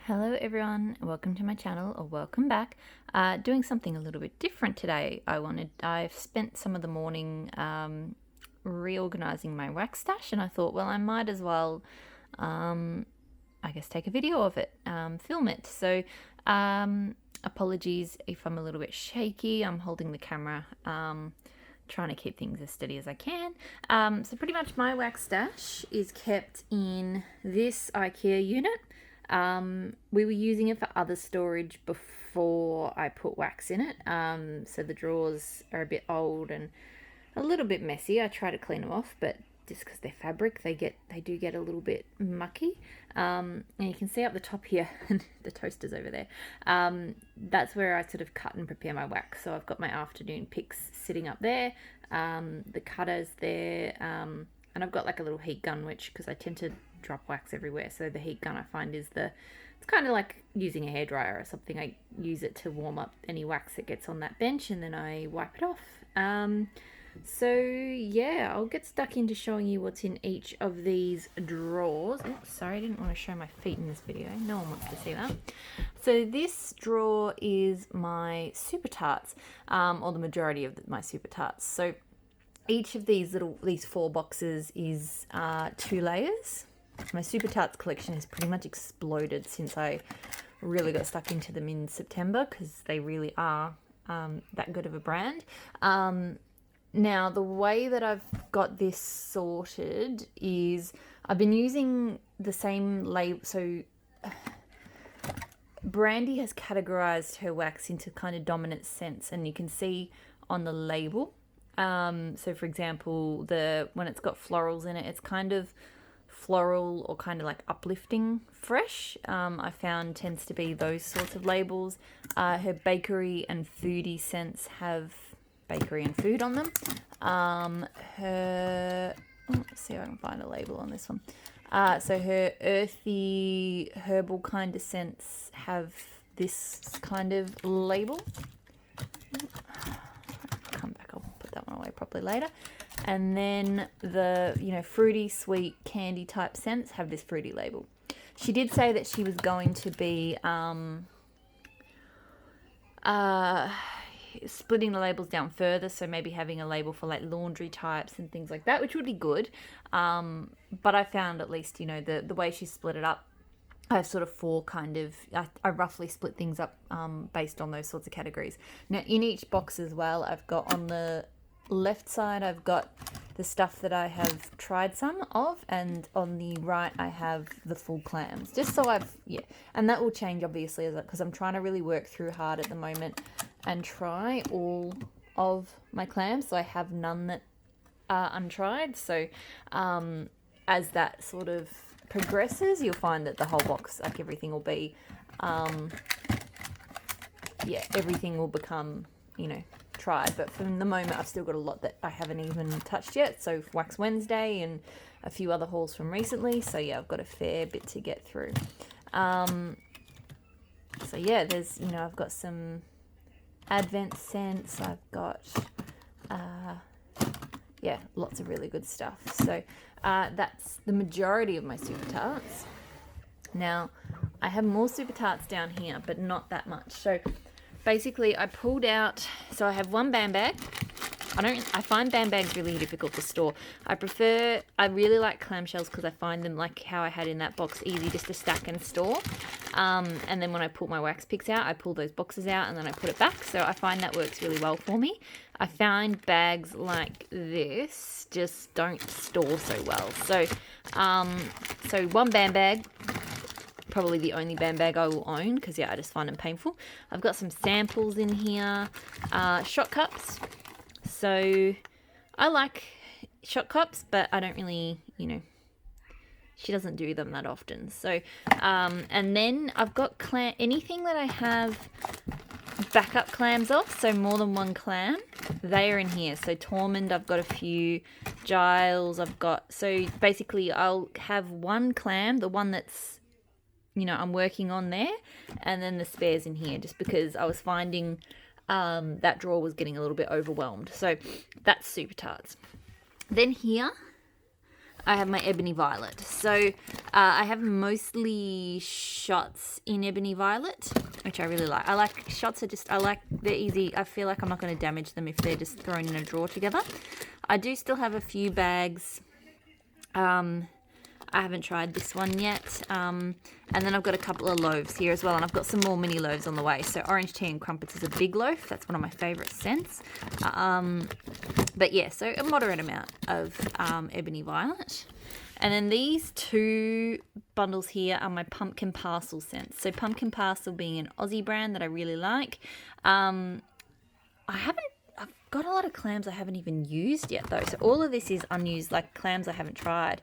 Hello everyone, welcome to my channel, or welcome back. Doing something a little bit different today. I've spent some of the morning reorganizing my wax stash, and I thought, well, I might as well I guess take a video of it, film it. So apologies if I'm a little bit shaky. I'm holding the camera, trying to keep things as steady as I can. So pretty much my wax stash is kept in this IKEA unit. We were using it for other storage before I put wax in it. So the drawers are a bit old and a little bit messy. I try to clean them off, but just because they're fabric, they do get a little bit mucky. And you can see up the top here, the toaster's over there. That's where I sort of cut and prepare my wax. So I've got my afternoon picks sitting up there, the cutter's there, and I've got like a little heat gun, which, because I tend to drop wax everywhere, so the heat gun I find is it's kind of like using a hairdryer or something. I use it to warm up any wax that gets on that bench, and then I wipe it off. So yeah, I'll get stuck into showing you what's in each of these drawers. Oh, sorry, I didn't want to show my feet in this video. No one wants to see that. So this drawer is my Super Tarts, or the majority of my Super Tarts. So each of these four boxes is 2 layers. My Super Tarts collection has pretty much exploded since I really got stuck into them in September, because they really are that good of a brand. Now, the way that I've got this sorted is I've been using the same label. So Brandy has categorized her wax into kind of dominant scents, and you can see on the label. So for example, when it's got florals in it, it's kind of floral or kind of like uplifting fresh. I found tends to be those sorts of labels. Her bakery and foodie scents have bakery and food on them. Let's see if I can find a label on this one. So her earthy herbal kind of scents have this kind of label. Come back, I'll put that one away properly later. And then the fruity, sweet, candy type scents have this fruity label. She did say that she was going to be splitting the labels down further, so maybe having a label for like laundry types and things like that, which would be good. But I found, at least, the way she split it up, I have sort of 4 kind of, I roughly split things up based on those sorts of categories. Now, in each box as well, I've got on the left side, I've got the stuff that I have tried some of, and on the right I have the full clams, just so and that will change obviously, because I'm trying to really work through hard at the moment and try all of my clams, so I have none that are untried. So as that sort of progresses, you'll find that the whole box, like everything will be everything will become tried. But for the moment, I've still got a lot that I haven't even touched yet. So Wax Wednesday and a few other hauls from recently. So yeah, I've got a fair bit to get through. So yeah, there's I've got some Advent scents. I've got lots of really good stuff. So that's the majority of my Super Tarts. Now, I have more Super Tarts down here, but not that much. So basically, I pulled out, so I have one band bag. I find band bags really difficult to store. I really like clamshells, because I find them, like how I had in that box, easy just to stack and store. And then when I pull my wax picks out, I pull those boxes out and then I put it back. So I find that works really well for me. I find bags like this just don't store so well. So, so one band bag, probably the only band bag I will own, because I just find them painful. I've got some samples in here, shot cups. So I like shot cups, but I don't really, she doesn't do them that often. So, and then I've got anything that I have backup clams of, so more than one clam, they are in here. So Tormund, I've got a few. Giles, so basically I'll have one clam, the one that's I'm working on there, and then the spares in here, just because I was finding that drawer was getting a little bit overwhelmed. So that's Super Tarts. Then here I have my Ebony Violet. So I have mostly shots in Ebony Violet, which I really like. I like shots they're easy. I feel like I'm not going to damage them if they're just thrown in a drawer together. I do still have a few bags. I haven't tried this one yet. And then I've got a couple of loaves here as well. And I've got some more mini loaves on the way. So Orange Tea and Crumpets is a big loaf. That's one of my favourite scents. But yeah, so a moderate amount of Ebony Violet. And then these two bundles here are my Pumpkin Parcel scents. So Pumpkin Parcel being an Aussie brand that I really like. I've got a lot of clams I haven't even used yet though. So all of this is unused, like clams I haven't tried.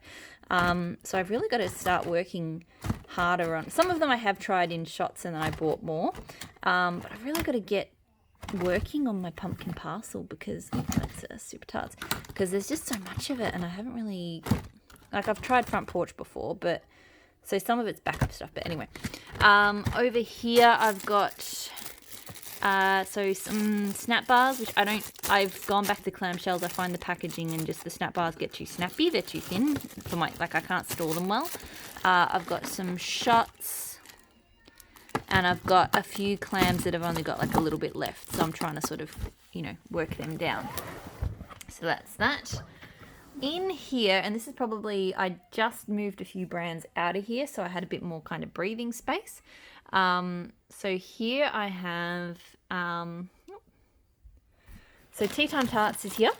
So I've really got to start working harder on. Some of them I have tried in shots and then I bought more. But I've really got to get working on my Pumpkin Parcel because that's Super Tarts. Because there's just so much of it and I haven't really, like I've tried Front Porch before, but so some of it's backup stuff. But anyway, over here I've got so some snap bars, which I've gone back to clamshells. I find the packaging and just the snap bars get too snappy. They're too thin for I can't store them well. I've got some shots and I've got a few clams that have only got like a little bit left. So I'm trying to sort of, work them down. So that's that. In here, and this is probably, I just moved a few brands out of here, so I had a bit more kind of breathing space. So here I have, so Tea Time Tarts is here,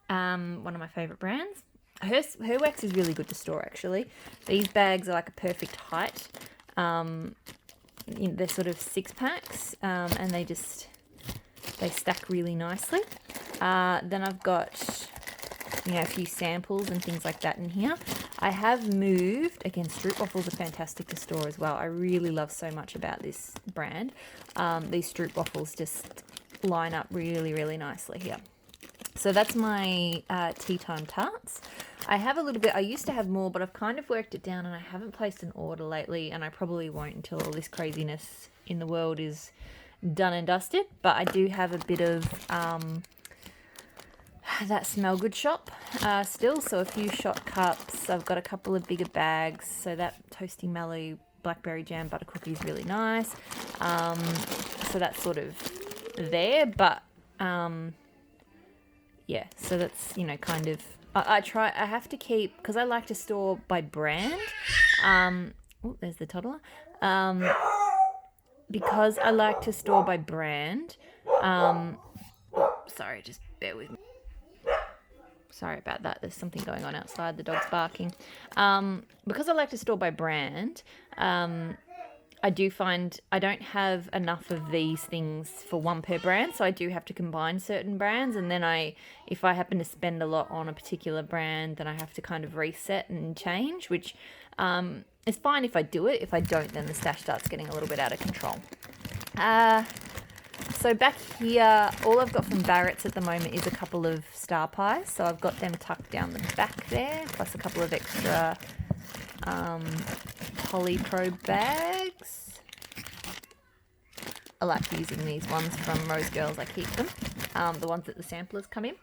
one of my favourite brands. Her wax is really good to store actually. These bags are like a perfect height. They're sort of 6-packs, and they stack really nicely. Then I've got a few samples and things like that in here. I have moved, again, Stroop Waffles are fantastic to store as well. I really love so much about this brand. These Stroop Waffles just line up really, really nicely here. So that's my Tea Time Tarts. I have a little bit, I used to have more, but I've kind of worked it down and I haven't placed an order lately, and I probably won't until all this craziness in the world is done and dusted. But I do have a bit of that Smell Good shop still, so a few shot cups. I've got a couple of bigger bags, so that Toasty Mallow blackberry jam butter cookie is really nice. So that's sort of there, but yeah, so that's kind of I have to keep, because I like to store by brand. Oh, there's the toddler. Because I like to store by brand. Sorry, just bear with me. Sorry about that. There's something going on outside. The dog's barking. Because I like to store by brand, I do find I don't have enough of these things for one per brand, so I do have to combine certain brands, and then if I happen to spend a lot on a particular brand, then I have to kind of reset and change, which is fine if I do it. If I don't, then the stash starts getting a little bit out of control. So back here, all I've got from Barrett's at the moment is a couple of Star Pies. So I've got them tucked down the back there, plus a couple of extra Polypro bags. I like using these ones from Rose Girls. I keep them, the ones that the samplers come in.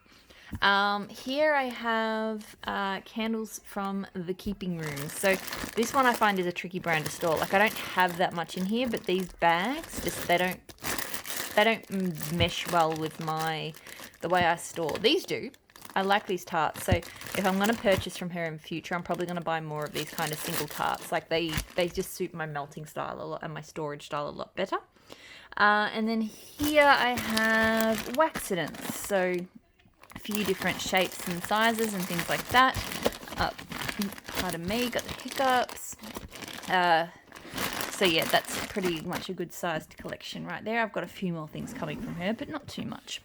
Here I have candles from The Keeping Room. So this one I find is a tricky brand to store. Like I don't have that much in here, but these bags they don't mesh well with the way I store. These do. I like these tarts. So if I'm going to purchase from her in future, I'm probably going to buy more of these kind of single tarts. Like they just suit my melting style a lot and my storage style a lot better. And then here I have Waxidents. So a few different shapes and sizes and things like that. Pardon me, got the hiccups. So yeah, that's pretty much a good sized collection right there. I've got a few more things coming from her, but not too much.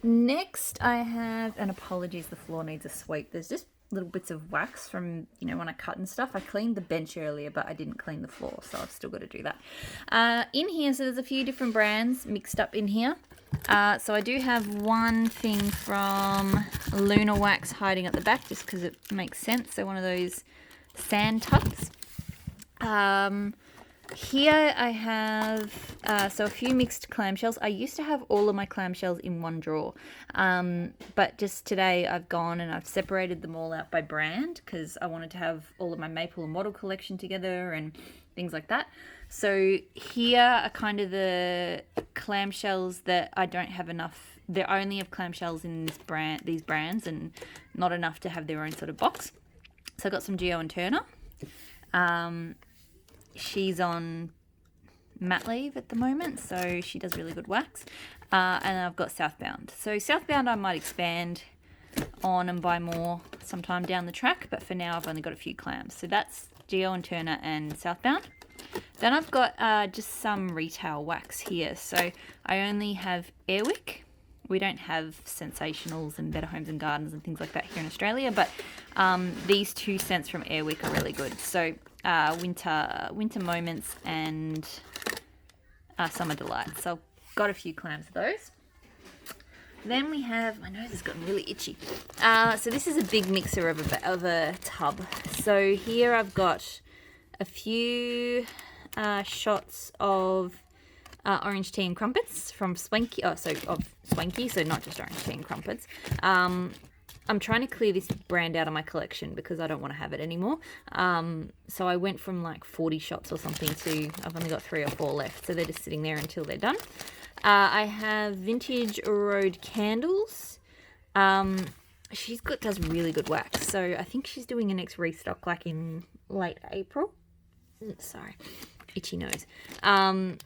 Next I have, and apologies, the floor needs a sweep. There's just little bits of wax from, when I cut and stuff. I cleaned the bench earlier, but I didn't clean the floor, so I've still got to do that. In here, so there's a few different brands mixed up in here. So I do have one thing from Luna Wax hiding at the back, just because it makes sense. So one of those sand tubs. Here I have so a few mixed clamshells. I used to have all of my clamshells in one drawer, but just today I've gone and I've separated them all out by brand because I wanted to have all of my maple and wattle collection together and things like that. So here are kind of the clamshells that I don't have enough. They only have clamshells in these brands, and not enough to have their own sort of box. So I got some Geo and Turner. She's on mat leave at the moment, so she does really good wax. And I've got Southbound. So Southbound I might expand on and buy more sometime down the track, but for now I've only got a few clams. So that's Geo and Turner and Southbound. Then I've got just some retail wax here. So I only have Airwick. We don't have Sensationals and Better Homes and Gardens and things like that here in Australia, but these 2 scents from Airwick are really good. So Winter Moments and Summer Delights. So I've got a few clams of those. Then we have, my nose has gotten really itchy. So this is a big mixer of a tub. So here I've got a few shots of orange tea and crumpets from Swanky. Of Swanky, so not just orange tea and crumpets. I'm trying to clear this brand out of my collection because I don't want to have it anymore. So I went from like 40 shots or something to I've only got 3 or 4 left. So they're just sitting there until they're done. I have Vintage Road Candles. She's does really good wax. So I think she's doing a next restock like in late April. Sorry, itchy nose.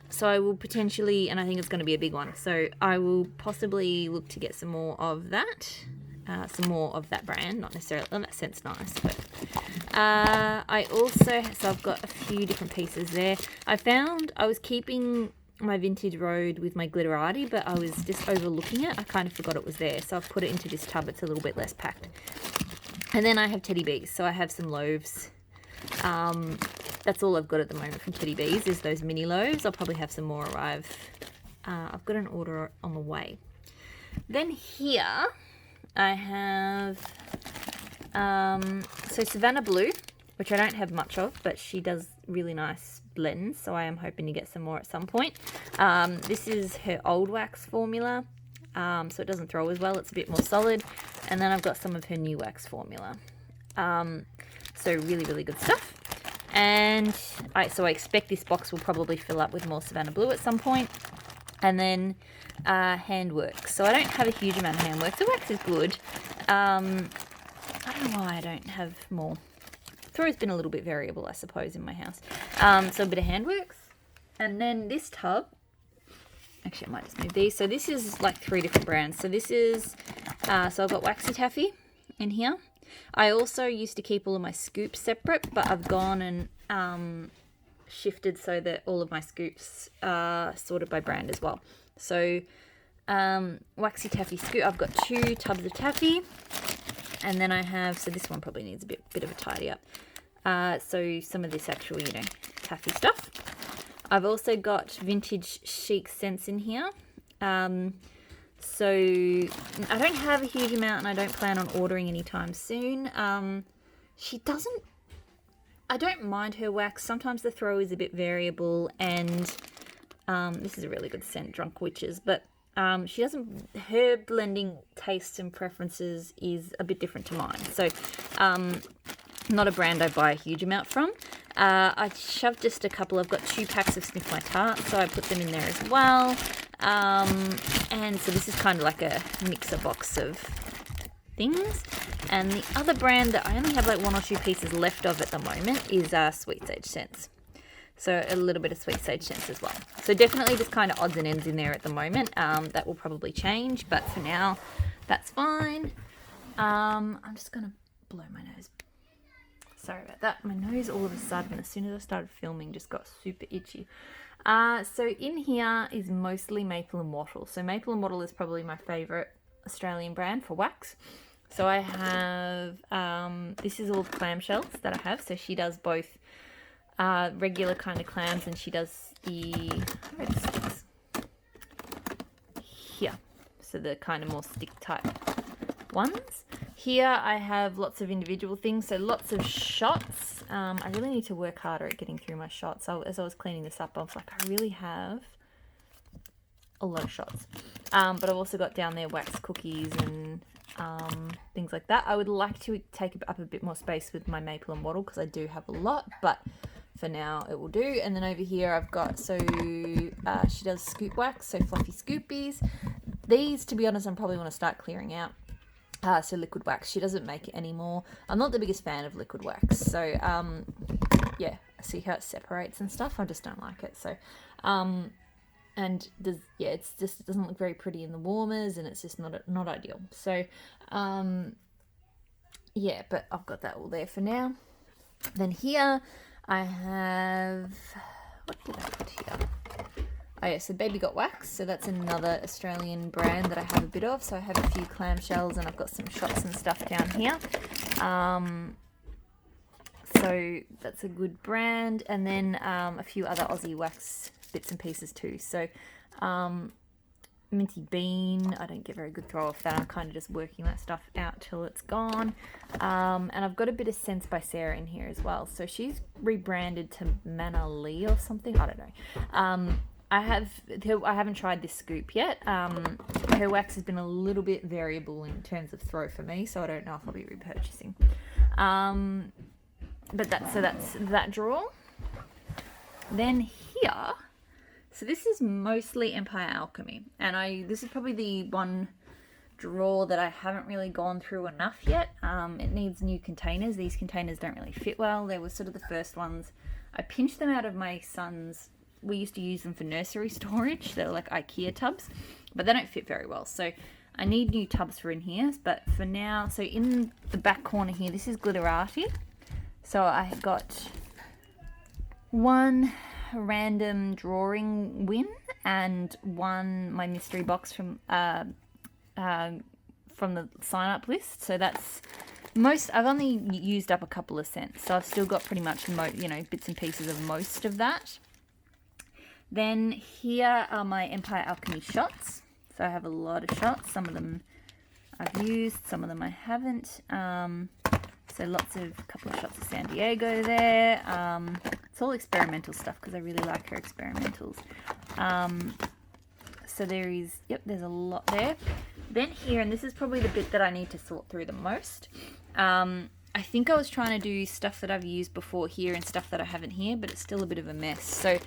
So I will potentially, and I think it's going to be a big one. So I will possibly look to get some more of that. Some more of that brand, not necessarily, in that sense, nice, but I also, so I've got a few different pieces there. I found I was keeping my Vintage Road with my Glitterati, but I was just overlooking it. I kind of forgot it was there, so I've put it into this tub. It's a little bit less packed. And then I have Teddy Bees, so I have some loaves. That's all I've got at the moment from Teddy Bees is those mini loaves. I'll probably have some more arrive. I've got an order on the way. Then here I have so Savannah Blue, which I don't have much of, but she does really nice blends, so I am hoping to get some more at some point. This is her old wax formula, so it doesn't throw as well. It's a bit more solid. And then I've got some of her new wax formula. So really, really good stuff. And so I expect this box will probably fill up with more Savannah Blue at some point. And then handwork. So I don't have a huge amount of handwork. The wax is good. I don't know why I don't have more. Throw's been a little bit variable, I suppose, in my house. So a bit of handworks. And then this tub. Actually, I might just move these. So this is like 3 different brands. So this is, so I've got Waxy Taffy in here. I also used to keep all of my scoops separate, but I've gone and shifted so that all of my scoops are sorted by brand as well. So Waxy Taffy scoop, I've got 2 tubs of taffy, and then I have, so this one probably needs a bit of a tidy up. So some of this actual, taffy stuff. I've also got Vintage Chic scents in here. So I don't have a huge amount and I don't plan on ordering anytime soon. I don't mind her wax. Sometimes the throw is a bit variable, and this is a really good scent, Drunk Witches, but her blending tastes and preferences is a bit different to mine. So not a brand I buy a huge amount from. I shoved just a couple. I've got 2 packs of Sniff My Tart, so I put them in there as well. And so this is kind of like a mixer box of things. And the other brand that I only have like 1 or 2 pieces left of at the moment is Sweet Sage Scents. So a little bit of Sweet Sage Scents as well. So definitely just kind of odds and ends in there at the moment. That will probably change, but for now, that's fine. I'm just going to blow my nose. Sorry about that. My nose all of a sudden, as soon as I started filming, just got super itchy. So in here is mostly Maple and Wattle. So Maple and Wattle is probably my favourite Australian brand for wax. So I have, this is all the clamshells that I have. So she does both regular kind of clams, and she does the, where are the sticks? Here. So the kind of more stick type ones. Here I have lots of individual things, so lots of shots. I really need to work harder at getting through my shots. So as I was cleaning this up, I was like, I really have a lot of shots. But I've also got down there wax cookies and things like that. I would like to take up a bit more space with my maple and wattle because I do have a lot, but for now it will do. And then over here I've got, she does scoop wax, so fluffy scoopies. These, to be honest, I probably want to start clearing out. So liquid wax, she doesn't make it anymore. I'm not the biggest fan of liquid wax, so yeah, see how it separates and stuff. I just don't like it. So and it doesn't look very pretty in the warmers, and it's just not ideal. So yeah, but I've got that all there for now. Then here I have, what did I put here? Oh yeah, so Baby Got Wax, so that's another Australian brand that I have a bit of. So I have a few clamshells and I've got some shots and stuff down here. So that's a good brand. And then a few other Aussie wax bits and pieces too. So Minty Bean, I don't get very good throw off that. I'm kind of just working that stuff out till it's gone. And I've got a bit of Sense by Sarah in here as well. So she's rebranded to Manna Lee or something. I don't know. I haven't tried this scoop yet. Her wax has been a little bit variable in terms of throw for me, so I don't know if I'll be repurchasing. But that's that drawer. Then here, so this is mostly Empire Alchemy, and this is probably the one drawer that I haven't really gone through enough yet. It needs new containers. These containers don't really fit well. They were sort of the first ones. I pinched them out of my son's. We used to use them for nursery storage. They're like IKEA tubs, but they don't fit very well. So I need new tubs for in here. But for now, so in the back corner here, this is Glitterati. So I got one random drawing win and one my mystery box from the sign up list. So that's most. I've only used up a couple of cents, so I've still got pretty much bits and pieces of most of that. Then here are my Empire Alchemy shots. So I have a lot of shots. Some of them I've used, some of them I haven't. So a couple of shots of San Diego there. It's all experimental stuff because I really like her experimentals. So there's a lot there. Then here, and this is probably the bit that I need to sort through the most. I think I was trying to do stuff that I've used before here and stuff that I haven't here, but it's still a bit of a mess. So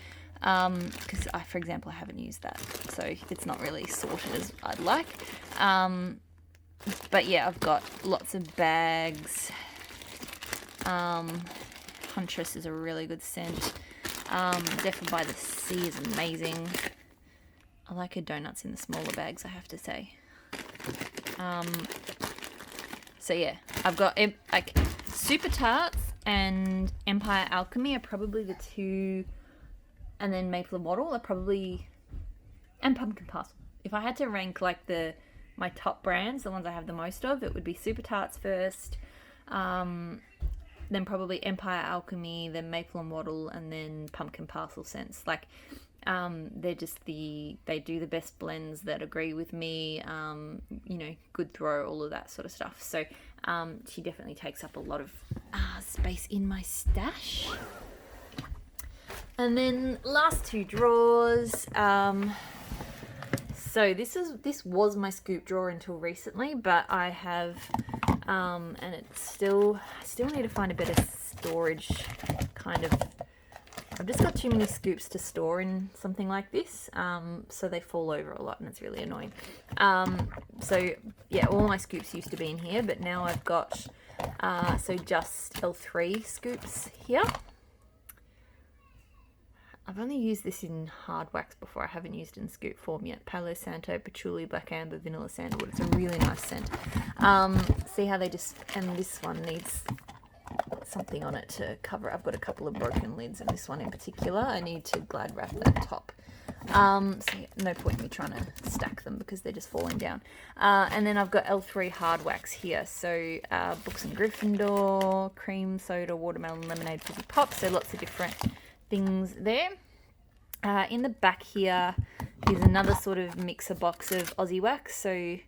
because for example, I haven't used that, so it's not really sorted as I'd like. But yeah, I've got lots of bags. Huntress is a really good scent. Zephyr by the Sea is amazing. I like her donuts in the smaller bags, I have to say. So yeah, I've got like Super Tarts and Empire Alchemy are probably the two. And then Maple and Wattle are probably, and Pumpkin Parcel. If I had to rank like my top brands, the ones I have the most of, it would be Super Tarts first, then probably Empire Alchemy, then Maple and Wattle, and then Pumpkin Parcel scents. Like, they're just they do the best blends that agree with me. Good throw, all of that sort of stuff. So, she definitely takes up a lot of space in my stash. And then last two drawers. So this was my scoop drawer until recently, but I have, and it's I still need to find a better storage kind of. I've just got too many scoops to store in something like this, so they fall over a lot and it's really annoying. So yeah, all my scoops used to be in here, but now I've got just L3 scoops here. I've only used this in hard wax before. I haven't used it in scoop form yet. Palo Santo, Patchouli, Black Amber, Vanilla Sandalwood. It's a really nice scent. See how and this one needs something on it to cover. I've got a couple of broken lids, and this one in particular, I need to Glad wrap that top. So yeah, no point in me trying to stack them because they're just falling down. And then I've got L3 hard wax here. So Books and Gryffindor, cream soda, watermelon, lemonade, fizzy pop. So lots of different things there. In the back here is another sort of mixer box of Aussie wax. So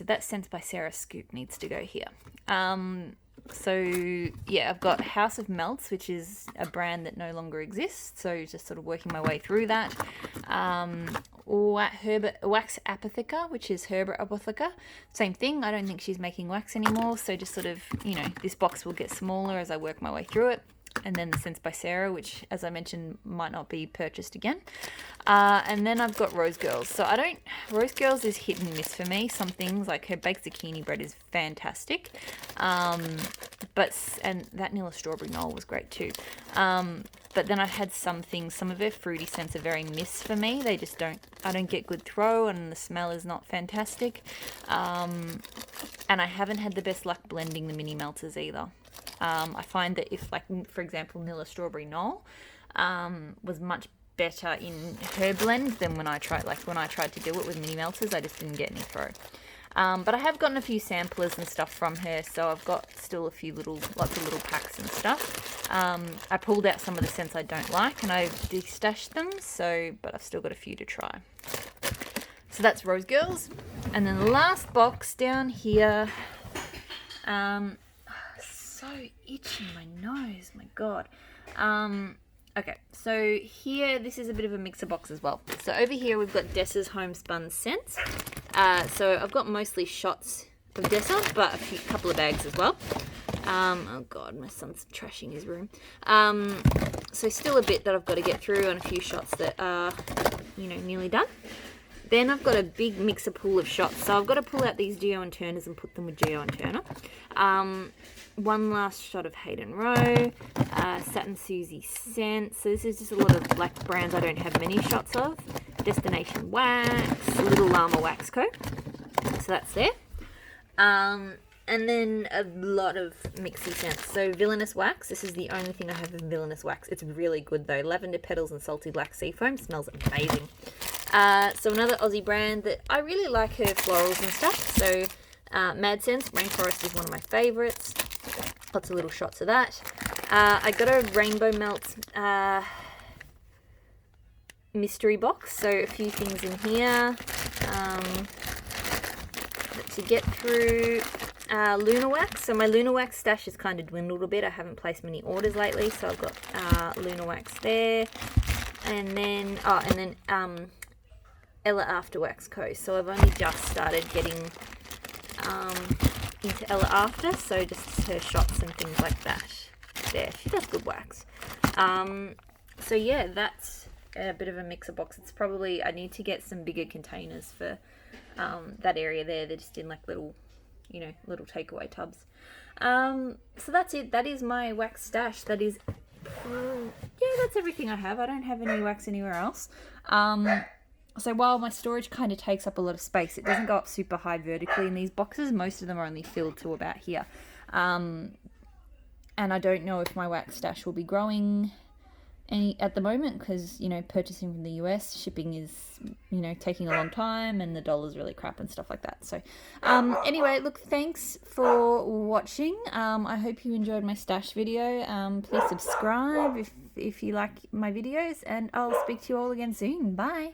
that Sense by Sarah scoop needs to go here. So yeah, I've got House of Melts, which is a brand that no longer exists. So just sort of working my way through that. Wax Apotheca, which is Herbert Apotheca. Same thing. I don't think she's making wax anymore. So just sort of, this box will get smaller as I work my way through it. And then the Scents by Sarah, which, as I mentioned, might not be purchased again. And then I've got Rose Girls. So Rose Girls is hit and miss for me. Some things, like her baked zucchini bread is fantastic. And that Vanilla Strawberry Knoll was great too. But then I've had some things, some of her fruity scents are very miss for me. I don't get good throw, and the smell is not fantastic. And I haven't had the best luck blending the mini melters either. I find that if, like, for example, Vanilla Strawberry Knoll was much better in her blend than when I tried to do it with mini melters, I just didn't get any throw. But I have gotten a few samplers and stuff from her, so I've got still lots of little packs and stuff. I pulled out some of the scents I don't like, and I've destashed them, but I've still got a few to try. So that's Rose Girls. And then the last box down here, so itchy, my nose, my God. Okay, so here, this is a bit of a mixer box as well. So over here we've got Dessa's Homespun Scents. So I've got mostly shots of Dessa, but a couple of bags as well. Oh God, my son's trashing his room. So still a bit that I've got to get through, and a few shots that are, nearly done. Then I've got a big mixer pool of shots. So I've got to pull out these Geo and Turners and put them with Geo and Turner. One last shot of Hayden Rowe, Satin Susie Scent. So this is just a lot of black brands I don't have many shots of. Destination Wax, Little Llama Wax Co. So that's there. And then a lot of mixy scents. So Villainous Wax. This is the only thing I have of Villainous Wax. It's really good though. Lavender Petals and Salty Black Sea Foam. Smells amazing. So another Aussie brand that I really like her florals and stuff. So Mad Scents, Rainforest is one of my favourites. Lots of little shots of that. I got a Rainbow Melt mystery box. So a few things in here to get through. Luna Wax. So my Luna Wax stash has kind of dwindled a bit. I haven't placed many orders lately. So I've got Luna Wax there. And then Ella After Wax Co. So I've only just started getting into Ella After, so just her shots and things like that. There, she does good wax. So yeah, that's a bit of a mixer box. It's probably, I need to get some bigger containers for that area there. They're just in like little takeaway tubs. So that's it. That is my wax stash. That is, that's everything I have. I don't have any wax anywhere else. So while my storage kind of takes up a lot of space, it doesn't go up super high vertically in these boxes. Most of them are only filled to about here. And I don't know if my wax stash will be growing any at the moment because, purchasing from the US, shipping is, taking a long time and the dollar's really crap and stuff like that. So anyway, look, thanks for watching. I hope you enjoyed my stash video. Please subscribe if you like my videos, and I'll speak to you all again soon. Bye.